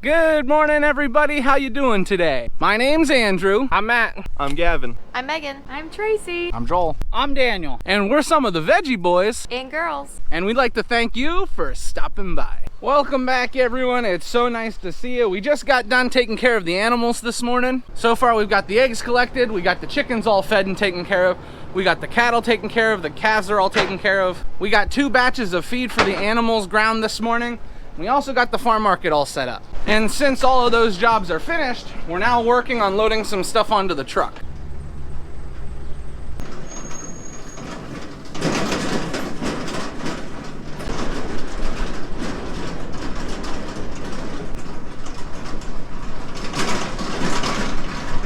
Good morning, everybody. How you doing today? My name's Andrew. I'm Matt. I'm Gavin. I'm Megan. I'm Tracy. I'm Joel. I'm Daniel. And we're some of the Veggie boys. And girls. And we'd like to thank you for stopping by. Welcome back, everyone. It's so nice to see you. We just got done taking care of the animals this morning. So far, we've got the eggs collected. We got the chickens all fed and taken care of. We got the cattle taken care of. The calves are all taken care of. We got 2 batches of feed for the animals ground this morning. We also got the farm market all set up. And since all of those jobs are finished, we're now working on loading some stuff onto the truck.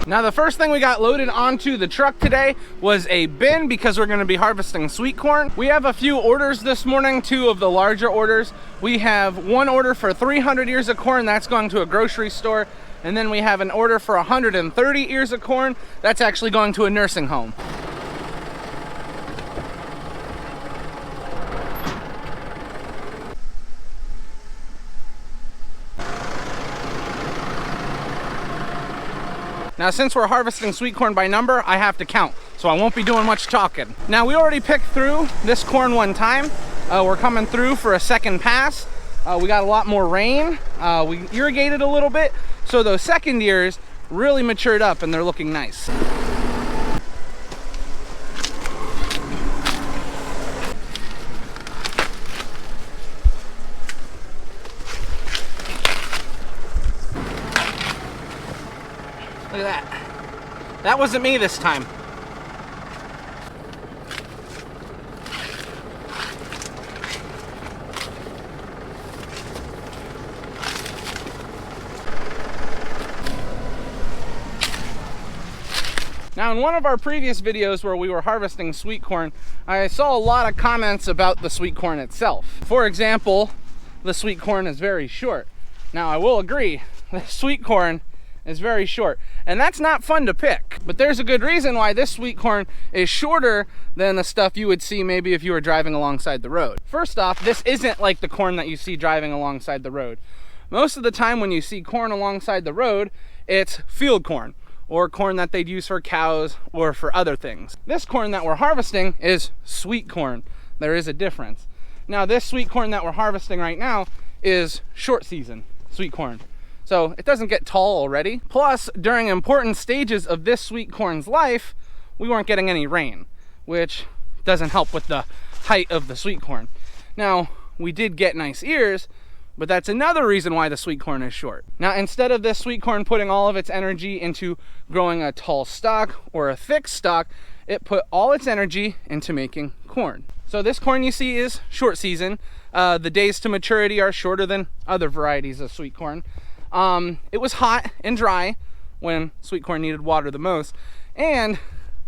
Now the first thing we got loaded onto the truck today was a bin because we're going to be harvesting sweet corn. We have a few orders this morning, 2 of the larger orders. We have 1 order for 300 ears of corn, that's going to a grocery store. And then we have an order for 130 ears of corn, that's actually going to a nursing home. Now, since we're harvesting sweet corn by number, I have to count, so I won't be doing much talking. Now, we already picked through this corn one time. We're coming through for a second pass. We got a lot more rain. We irrigated a little bit, so those second ears really matured up and they're looking nice. Look at that. That wasn't me this time. Now, in one of our previous videos where we were harvesting sweet corn, I saw a lot of comments about the sweet corn itself. For example, the sweet corn is very short. Now, I will agree, the sweet corn is very short, and that's not fun to pick. But there's a good reason why this sweet corn is shorter than the stuff you would see maybe if you were driving alongside the road. First off, this isn't like the corn that you see driving alongside the road. Most of the time when you see corn alongside the road, it's field corn, or corn that they'd use for cows or for other things. This corn that we're harvesting is sweet corn. There is a difference. Now, this sweet corn that we're harvesting right now is short season sweet corn. So it doesn't get tall already. Plus, during important stages of this sweet corn's life, we weren't getting any rain, which doesn't help with the height of the sweet corn. Now, we did get nice ears, but that's another reason why the sweet corn is short. Now, instead of this sweet corn putting all of its energy into growing a tall stalk or a thick stalk, it put all its energy into making corn. So this corn you see is short season. The days to maturity are shorter than other varieties of sweet corn. It was hot and dry when sweet corn needed water the most, and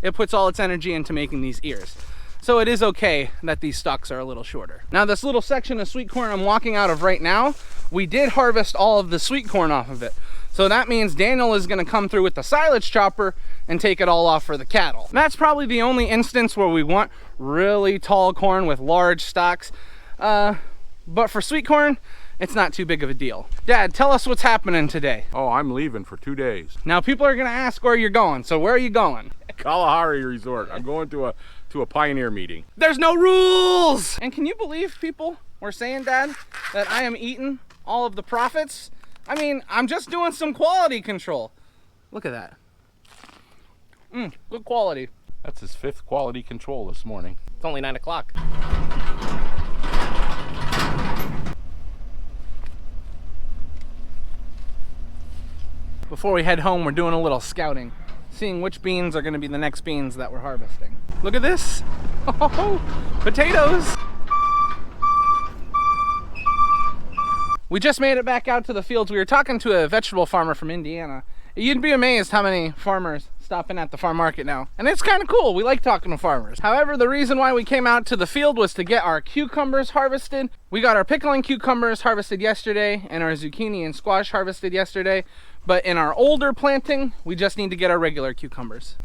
it puts all its energy into making these ears. So it is okay that these stalks are a little shorter. Now, this little section of sweet corn I'm walking out of right now, we did harvest all of the sweet corn off of it. So that means Daniel is gonna come through with the silage chopper and take it all off for the cattle. And that's probably the only instance where we want really tall corn with large stalks. But for sweet corn, it's not too big of a deal. Dad, tell us what's happening today. Oh, I'm leaving for 2 days. Now, people are gonna ask where you're going, so where are you going? Kalahari Resort. I'm going to a Pioneer meeting. There's no rules! And can you believe people were saying, Dad, that I am eating all of the profits? I mean, I'm just doing some quality control. Look at that. Good quality. That's his 5th quality control this morning. It's only 9 o'clock. Before we head home, we're doing a little scouting, seeing which beans are gonna be the next beans that we're harvesting. Look at this. Oh, potatoes. We just made it back out to the fields. We were talking to a vegetable farmer from Indiana. You'd be amazed how many farmers stop in at the farm market now. And it's kind of cool. We like talking to farmers. However, the reason why we came out to the field was to get our cucumbers harvested. We got our pickling cucumbers harvested yesterday and our zucchini and squash harvested yesterday. But in our older planting, we just need to get our regular cucumbers.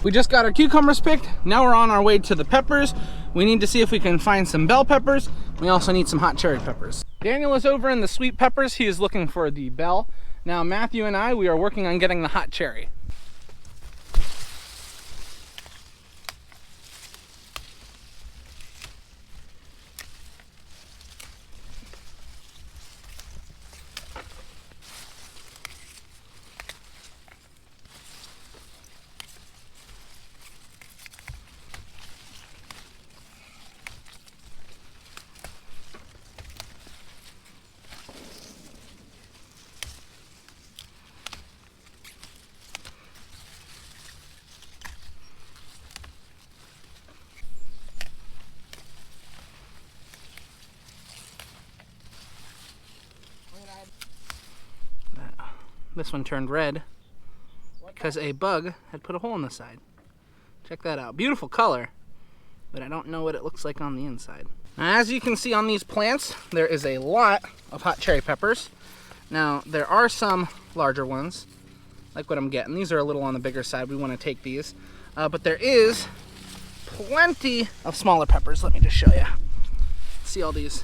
We just got our cucumbers picked. Now we're on our way to the peppers. We need to see if we can find some bell peppers. We also need some hot cherry peppers. Daniel is over in the sweet peppers. He is looking for the bell. Now Matthew and I, we are working on getting the hot cherry. This one turned red because a bug had put a hole in the side. Check that out. Beautiful color, but I don't know what it looks like on the inside. Now, as you can see on these plants, there is a lot of hot cherry peppers. Now, there are some larger ones, like what I'm getting. These are a little on the bigger side. We want to take these. But there is plenty of smaller peppers. Let me just show you. See all these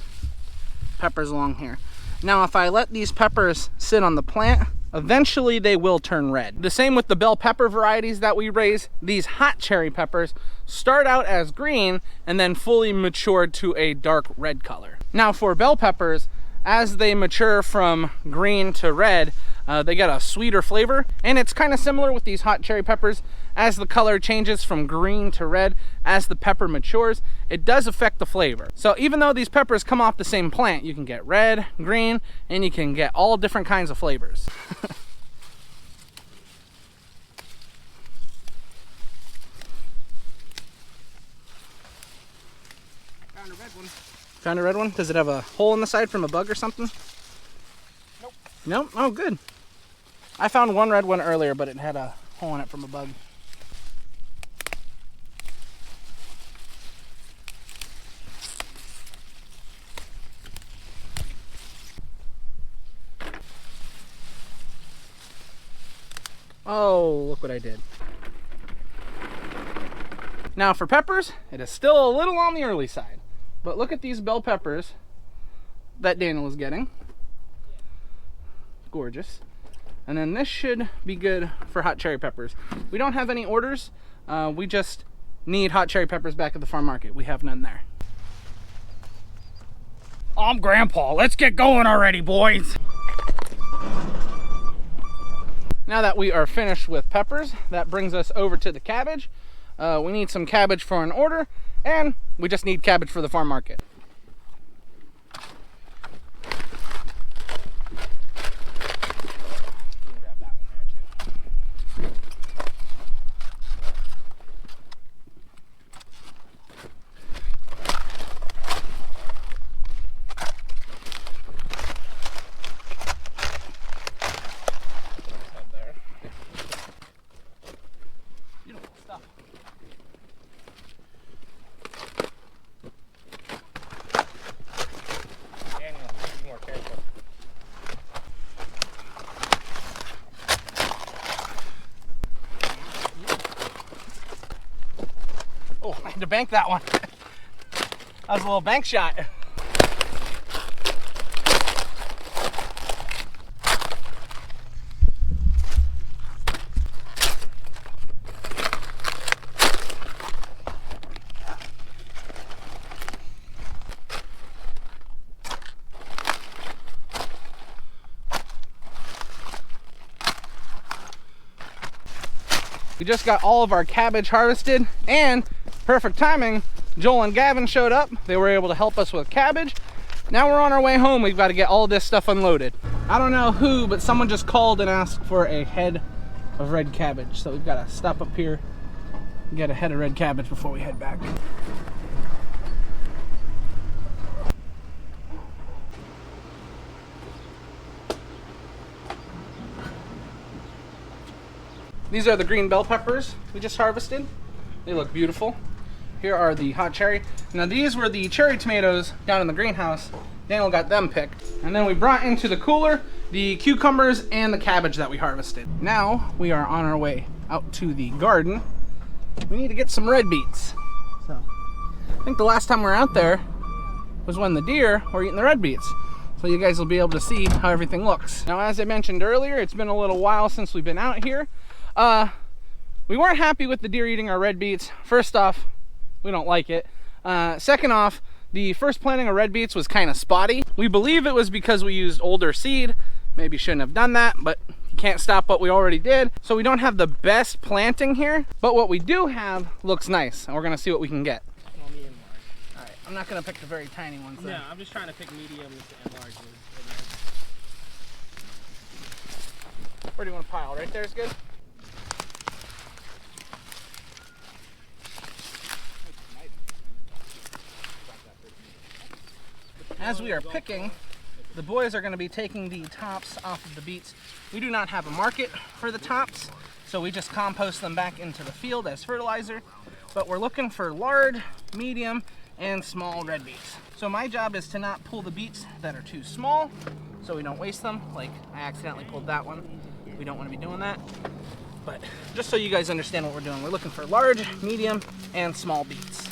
peppers along here. Now, if I let these peppers sit on the plant, eventually they will turn red. The same with the bell pepper varieties that we raise. These hot cherry peppers start out as green and then fully mature to a dark red color. Now for bell peppers, as they mature from green to red, they get a sweeter flavor, and it's kind of similar with these hot cherry peppers. As the color changes from green to red, as the pepper matures, it does affect the flavor. So even though these peppers come off the same plant, you can get red, green, and you can get all different kinds of flavors. Found a red one. Found a red one? Does it have a hole in the side from a bug or something? Nope. Nope? Oh, good. I found one red one earlier, but it had a hole in it from a bug. Oh, look what I did. Now for peppers, it is still a little on the early side. But look at these bell peppers that Daniel is getting. Gorgeous. And then this should be good for hot cherry peppers. We don't have any orders. We just need hot cherry peppers back at the farm market. We have none there. I'm Grandpa. Let's get going already, boys. Now that we are finished with peppers, that brings us over to the cabbage. We need some cabbage for an order, and we just need cabbage for the farm market. Oh, I had to bank that one. That was a little bank shot. We just got all of our cabbage harvested, and perfect timing, Joel and Gavin showed up. They were able to help us with cabbage. Now we're on our way home. We've got to get all this stuff unloaded. I don't know who, but someone just called and asked for a head of red cabbage. So we've got to stop up here and get a head of red cabbage before we head back. These are the green bell peppers we just harvested. They look beautiful. Here are the hot cherry. Now these were the cherry tomatoes down in the greenhouse. Daniel got them picked. And then we brought into the cooler the cucumbers and the cabbage that we harvested. Now we are on our way out to the garden we need to get some red beets. So I think the last time we were out there was when the deer were eating the red beets. So you guys will be able to see how everything looks. Now, as I mentioned earlier, it's been a little while since we've been out here. We weren't happy with the deer eating our red beets. First off, we don't like it. Second off, the first planting of red beets was kind of spotty. We believe it was because we used older seed. Maybe shouldn't have done that, but you can't stop what we already did. So we don't have the best planting here, but what we do have looks nice, and we're gonna see what we can get. Small, medium, large. All right, I'm not gonna pick the very tiny ones though. No, I'm just trying to pick mediums and larges. Where do you want to pile? Right there is good? As we are picking, the boys are going to be taking the tops off of the beets. We do not have a market for the tops, so we just compost them back into the field as fertilizer. But we're looking for large, medium, and small red beets. So my job is to not pull the beets that are too small, so we don't waste them. Like, I accidentally pulled that one. We don't want to be doing that. But just so you guys understand what we're doing, we're looking for large, medium, and small beets.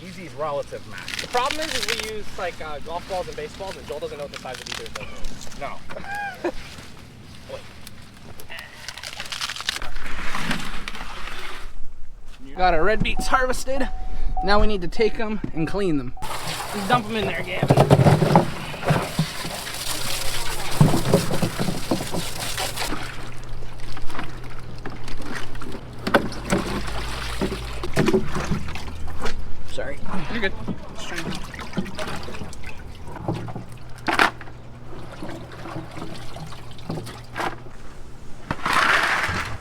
Easy's relative math. The problem is we use like golf balls and baseballs, and Joel doesn't know what the size of either of those is. No. Got our red beets harvested. Now we need to take them and clean them. Just dump them in there, Gavin. Sorry. You're good. Just trying to...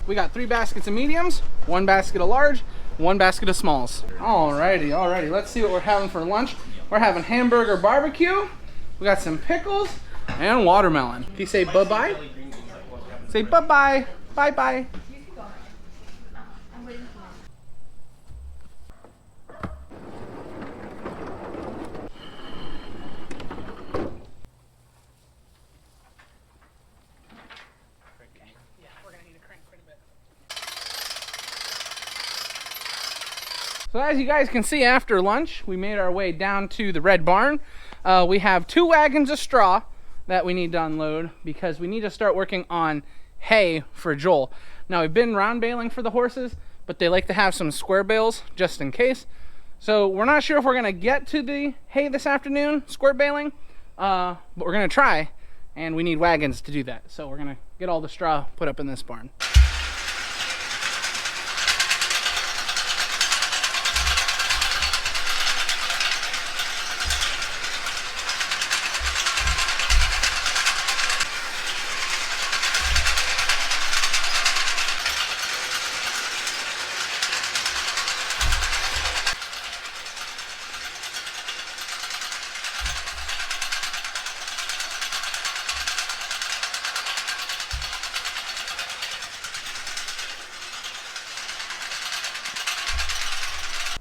We got 3 baskets of mediums, 1 basket of large, 1 basket of smalls. Alrighty, let's see what we're having for lunch. We're having hamburger barbecue, we got some pickles, and watermelon. Can you say bye-bye? Say bye-bye, bye-bye. So as you guys can see, after lunch, we made our way down to the red barn. We have 2 wagons of straw that we need to unload because we need to start working on hay for Joel. Now, we've been round baling for the horses, but they like to have some square bales just in case. So we're not sure if we're gonna get to the hay this afternoon, square baling, but we're gonna try, and we need wagons to do that. So we're gonna get all the straw put up in this barn.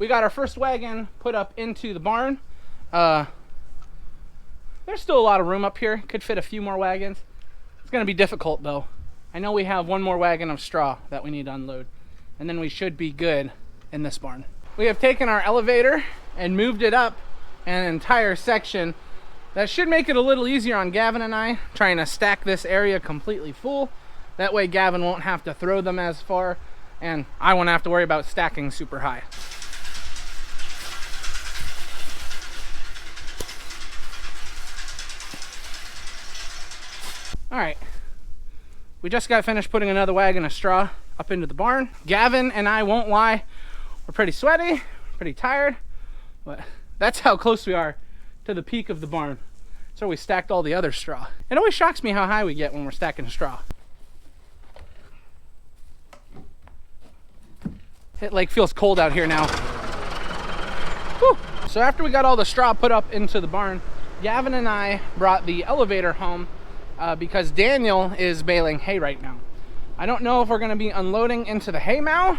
We got our first wagon put up into the barn. There's still a lot of room up here. Could fit a few more wagons. It's gonna be difficult though. I know we have 1 more wagon of straw that we need to unload, and then we should be good in this barn. We have taken our elevator and moved it up an entire section. That should make it a little easier on Gavin and I, trying to stack this area completely full. That way Gavin won't have to throw them as far, and I won't have to worry about stacking super high. All right, we just got finished putting another wagon of straw up into the barn. Gavin and I won't lie, we're pretty sweaty, pretty tired, but that's how close we are to the peak of the barn. So we stacked all the other straw. It always shocks me how high we get when we're stacking straw. It like feels cold out here now. Whew. So after we got all the straw put up into the barn, Gavin and I brought the elevator home because Daniel is baling hay right now. I don't know if we're gonna be unloading into the hay mow.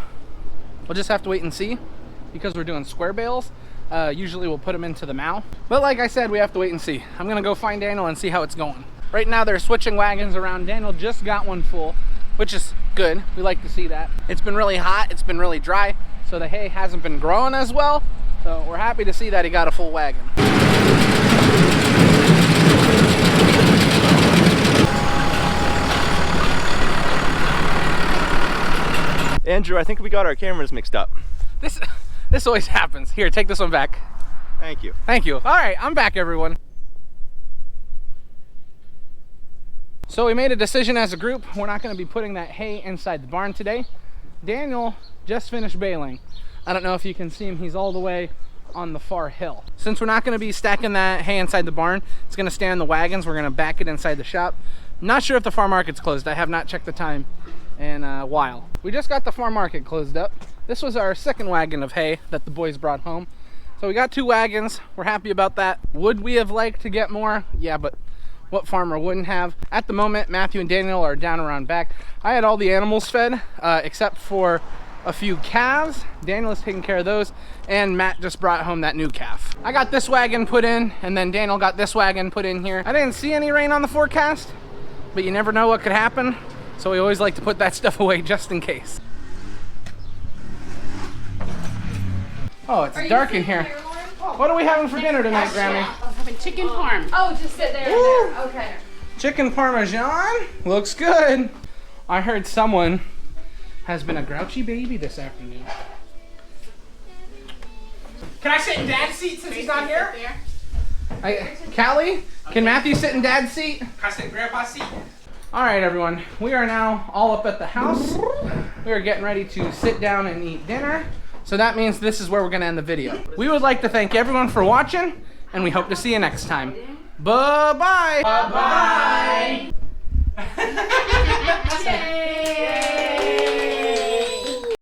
We'll just have to wait and see because we're doing square bales. Usually we'll put them into the mow. But like I said, we have to wait and see. I'm gonna go find Daniel and see how it's going. Right now they're switching wagons around. Daniel just got one full, which is good. We like to see that. It's been really hot, it's been really dry, so the hay hasn't been growing as well. So we're happy to see that he got a full wagon. Andrew, I think we got our cameras mixed up. This always happens. Here, take this one back. Thank you. Thank you. All right, I'm back, everyone. So we made a decision as a group. We're not going to be putting that hay inside the barn today. Daniel just finished baling. I don't know if you can see him. He's all the way on the far hill. Since we're not going to be stacking that hay inside the barn, it's going to stay on the wagons. We're going to back it inside the shop. Not sure if the farm market's closed. I have not checked the time in a while. We just got the farm market closed up. This was our second wagon of hay that the boys brought home. So we got 2 wagons. We're happy about that. Would we have liked to get more? Yeah, but what farmer wouldn't have? At the moment, Matthew and Daniel are down around back. I had all the animals fed, except for a few calves. Daniel is taking care of those, and Matt just brought home that new calf. I got this wagon put in, and then Daniel got this wagon put in here. I didn't see any rain on the forecast, but you never know what could happen. So we always like to put that stuff away just in case. Oh, it's dark in here. What are we having for dinner tonight, Grammy? I'm having chicken parm. Oh, just sit there. There. Okay. Chicken Parmesan? Looks good. I heard someone has been a grouchy baby this afternoon. Can I sit in Dad's seat since he's not here? Callie, can Matthew sit in Dad's seat? Can I sit in Grandpa's seat? All right, everyone. We are now all up at the house. We are getting ready to sit down and eat dinner. So that means this is where we're gonna end the video. We would like to thank everyone for watching, and we hope to see you next time. Bye-bye. Bye-bye.